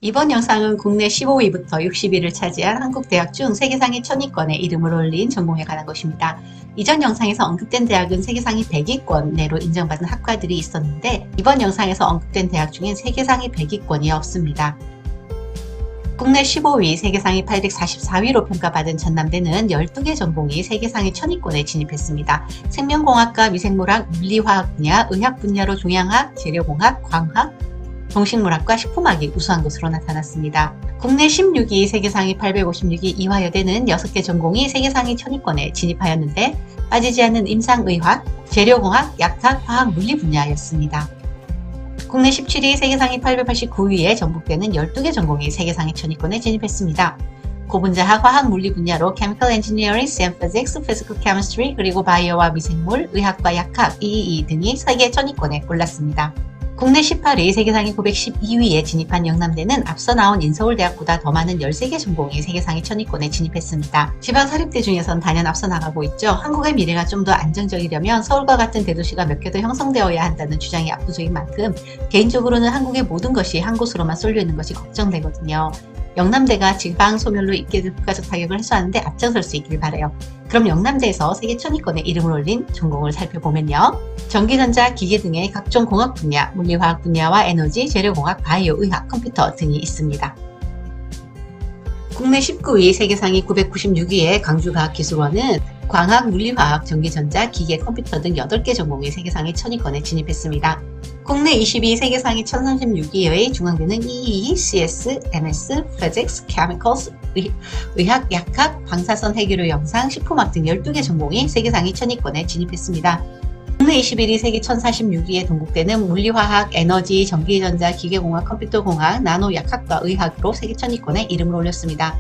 이번 영상은 국내 15위부터 60위를 차지한 한국 대학 중 세계 상위 1000위권에 이름을 올린 전공에 관한 것입니다. 이전 영상에서 언급된 대학은 세계 상위 100위권 내로 인정받은 학과들이 있었는데 이번 영상에서 언급된 대학 중엔 세계 상위 100위권이 없습니다. 국내 15위, 세계 상위 844위로 평가받은 전남대는 12개 전공이 세계 상위 1000위권에 진입했습니다. 생명공학과, 미생물학, 물리화학 분야, 의학 분야로 종양학, 재료공학, 광학, 동식물학과 식품학이 우수한 것으로 나타났습니다. 국내 16위, 세계 상위 856위 이화여대는 6개 전공이 세계 상위 1000위권에 진입하였는데 빠지지 않는 임상의학, 재료공학, 약학, 화학, 물리 분야였습니다. 국내 17위, 세계 상위 889위의 전북대는 12개 전공이 세계 상위 1000위권에 진입했습니다. 고분자학, 화학, 물리 분야로 Chemical Engineering, Cell Physics, Physical Chemistry, 그리고 바이오와 미생물, 의학과 약학, EEE 등이 세계 1000위권에 올랐습니다. 국내 18위, 세계 상위 912위에 진입한 영남대는 앞서 나온 인서울대학보다 더 많은 13개 전공이 세계 상위 1000위권에 진입했습니다. 지방사립대 중에선 단연 앞서 나가고 있죠. 한국의 미래가 좀 더 안정적이려면 서울과 같은 대도시가 몇 개 더 형성되어야 한다는 주장이 압도적인 만큼 개인적으로는 한국의 모든 것이 한 곳으로만 쏠려 있는 것이 걱정되거든요. 영남대가 지방 소멸로 있게 될 국가적 타격을 해소하는데 앞장설 수 있길 바라요. 그럼 영남대에서 세계 1000위권에 이름을 올린 전공을 살펴보면요. 전기전자, 기계 등의 각종 공학 분야, 물리화학 분야와 에너지, 재료공학, 바이오, 의학, 컴퓨터 등이 있습니다. 국내 19위, 세계 상위 996위의 광주과학기술원은 광학, 물리화학, 전기전자, 기계, 컴퓨터 등 8개 전공이 세계 상위 1000위권에 진입했습니다. 국내 22위, 세계 상위 1036위의 중앙대는 EEE, CS, MS, Physics, Chemicals, 의학, 약학, 방사선 해결료 영상, 식품학 등 12개 전공이 세계 상위 1000위권에 진입했습니다. 국내 21위, 세계 1046위의 동국대는 물리화학, 에너지, 전기전자, 기계공학, 컴퓨터공학, 나노약학과 의학으로 세계 1000위권에 이름을 올렸습니다.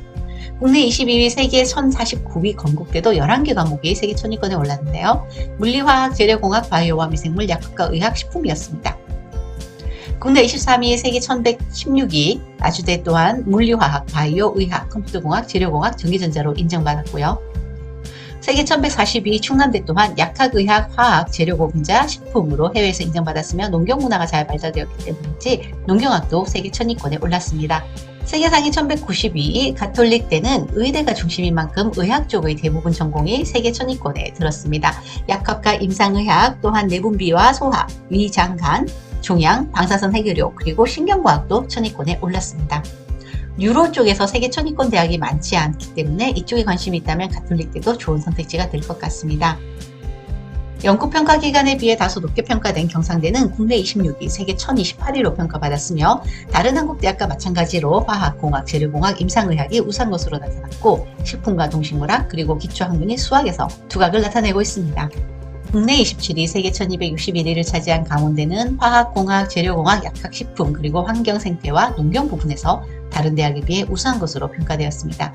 국내 22위, 세계 1049위 건국대도 11개 과목이 세계 1000위권에 올랐는데요. 물리화학, 재료공학, 바이오와 미생물, 약학과 의학, 식품이었습니다. 국내 23위, 세계 1116위 아주대 또한 물리화학, 바이오, 의학, 컴퓨터공학, 재료공학, 전기전자로 인정받았고요. 세계 1140위 충남대 또한 약학, 의학, 화학, 재료고 분자, 식품으로 해외에서 인정받았으며 농경문화가 잘 발달되었기 때문인지 농경학도 세계 1000위권에 올랐습니다. 세계 상위 1192위 가톨릭대는 의대가 중심인 만큼 의학 쪽의 대부분 전공이 세계 1000위권에 들었습니다. 약학과 임상의학, 또한 내분비와 소화, 위장간, 종양, 방사선 해결료, 그리고 신경과학도 1000위권에 올랐습니다. 유로 쪽에서 세계 1000위권 대학이 많지 않기 때문에 이쪽에 관심이 있다면 가톨릭대도 좋은 선택지가 될 것 같습니다. 연구평가기관에 비해 다소 높게 평가된 경상대는 국내 26위, 세계 1028위로 평가받았으며 다른 한국대학과 마찬가지로 화학, 공학, 재료공학, 임상의학이 우수한 것으로 나타났고 식품과 동식물학, 그리고 기초학문인 수학에서 두각을 나타내고 있습니다. 국내 27위, 세계 1261위를 차지한 강원대는 화학, 공학, 재료공학, 약학, 식품, 그리고 환경생태와 농경 부분에서 다른 대학에 비해 우수한 것으로 평가되었습니다.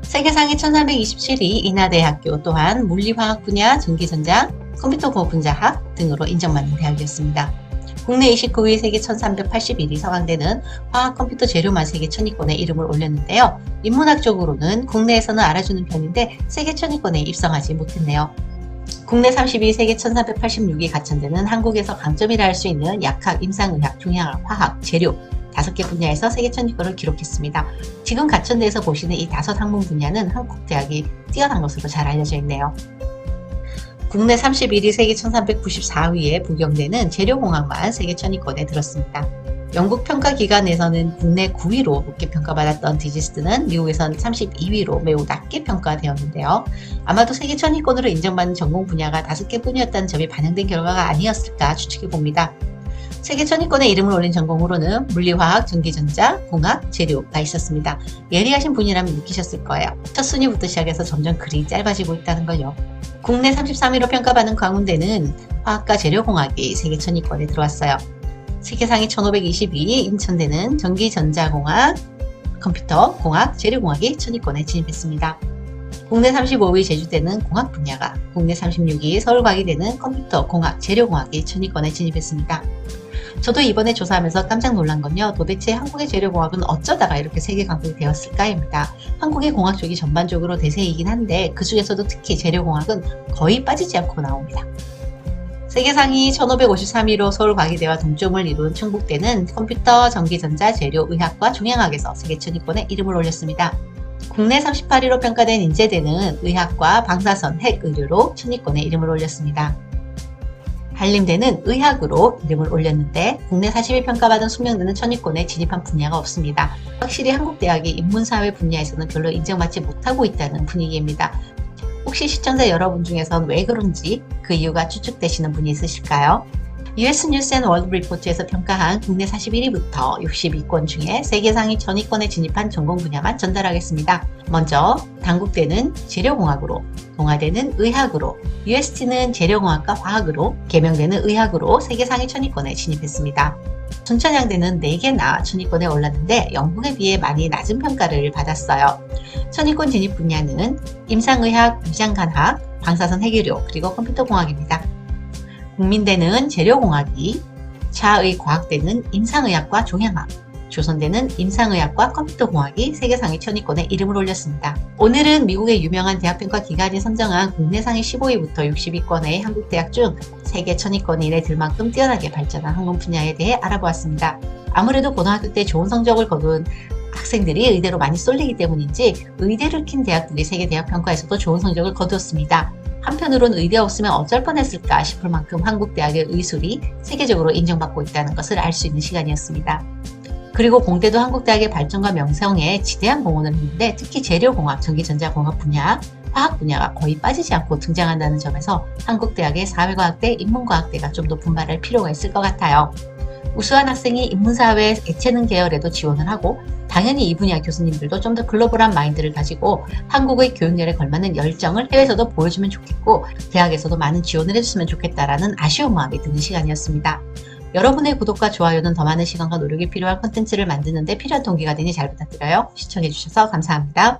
세계 상위 1327위 인하대학교 또한 물리화학 분야, 전기전자, 컴퓨터 분자학 등으로 인정받는 대학이었습니다. 국내 29위, 세계 1381위 서강대는 화학 컴퓨터 재료만 세계 1000위권에 이름을 올렸는데요. 인문학적으로는 국내에서는 알아주는 편인데 세계 1000위권에 입성하지 못했네요. 국내 30위, 세계 1386위 가천대는 한국에서 강점이라 할 수 있는 약학, 임상의학, 종양학, 화학, 재료 5개 분야에서 세계 1000위권을 기록했습니다. 지금 가천대에서 보시는 이 5 학문 분야는 한국 대학이 뛰어난 것으로 잘 알려져 있네요. 국내 31위, 세계 1394위의 부경대는 재료공학만 세계 1000위권에 들었습니다. 영국 평가기관에서는 국내 9위로 높게 평가받았던 디지스트는 미국에선 32위로 매우 낮게 평가되었는데요. 아마도 세계 1000위권으로 인정받는 전공 분야가 5개 뿐이었다는 점이 반영된 결과가 아니었을까 추측해봅니다. 세계 1000위권에 이름을 올린 전공으로는 물리화학, 전기전자, 공학, 재료가 있었습니다. 예리하신 분이라면 느끼셨을 거예요. 첫 순위부터 시작해서 점점 글이 짧아지고 있다는 걸요. 국내 33위로 평가받는 광운대는 화학과 재료공학이 세계 1000위권에 들어왔어요. 세계 상위 1522위 인천대는 전기전자공학, 컴퓨터, 공학, 재료공학이 1000위권에 진입했습니다. 국내 35위 제주대는 공학 분야가, 국내 36위 서울과기대는 컴퓨터, 공학, 재료공학이 1000위권에 진입했습니다. 저도 이번에 조사하면서 깜짝 놀란 건요. 도대체 한국의 재료공학은 어쩌다가 이렇게 세계 강국이 되었을까입니다. 한국의 공학 쪽이 전반적으로 대세이긴 한데 그 중에서도 특히 재료공학은 거의 빠지지 않고 나옵니다. 세계 상위 1553위로 서울과기대와 동점을 이룬 충북대는 컴퓨터, 전기전자, 재료, 의학과 종양학에서 세계 천위권에 이름을 올렸습니다. 국내 38위로 평가된 인제대는 의학과 방사선, 핵의료로 천위권에 이름을 올렸습니다. 한림대는 의학으로 이름을 올렸는데 국내 40위 평가받은 숙명대는 천위권에 진입한 분야가 없습니다. 확실히 한국대학이 인문사회 분야에서는 별로 인정받지 못하고 있다는 분위기입니다. 혹시 시청자 여러분 중에선 왜 그런지 그 이유가 추측되시는 분이 있으실까요? US 뉴스 앤 월드 리포트에서 평가한 국내 41위부터 60위권 중에 세계 상위 1000위권에 진입한 전공 분야만 전달하겠습니다. 먼저 단국대는 재료공학으로, 동아대는 의학으로, UST는 재료공학과 화학으로, 계명대는 의학으로 세계 상위 1000위권에 진입했습니다. 순천향대는 4개나 천위권에 올랐는데 영국에 비해 많이 낮은 평가를 받았어요. 천위권 진입 분야는 임상의학, 위장간학, 방사선 핵의료, 그리고 컴퓨터공학입니다. 국민대는 재료공학이, 차의과학대는 임상의학과 종양학, 조선대는 임상의학과 컴퓨터공학이 세계 상위 1000위권에 이름을 올렸습니다. 오늘은 미국의 유명한 대학평가 기관이 선정한 국내 상위 15위부터 60위권의 한국 대학 중 세계 1000위권 이내 들 만큼 뛰어나게 발전한 항공 분야에 대해 알아보았습니다. 아무래도 고등학교 때 좋은 성적을 거둔 학생들이 의대로 많이 쏠리기 때문인지 의대를 킨 대학들이 세계 대학 평가에서도 좋은 성적을 거두었습니다. 한편으론 의대 없으면 어쩔 뻔했을까 싶을 만큼 한국 대학의 의술이 세계적으로 인정받고 있다는 것을 알 수 있는 시간이었습니다. 그리고 공대도 한국대학의 발전과 명성에 지대한 공헌을 했는데 특히 재료공학, 전기전자공학 분야, 화학 분야가 거의 빠지지 않고 등장한다는 점에서 한국대학의 사회과학대, 인문과학대가 좀 더 분발할 필요가 있을 것 같아요. 우수한 학생이 인문사회 예체능 계열에도 지원을 하고 당연히 이 분야 교수님들도 좀 더 글로벌한 마인드를 가지고 한국의 교육열에 걸맞는 열정을 해외에서도 보여주면 좋겠고 대학에서도 많은 지원을 해줬으면 좋겠다라는 아쉬운 마음이 드는 시간이었습니다. 여러분의 구독과 좋아요는 더 많은 시간과 노력이 필요한 콘텐츠를 만드는 데 필요한 동기가 되니 잘 부탁드려요. 시청해주셔서 감사합니다.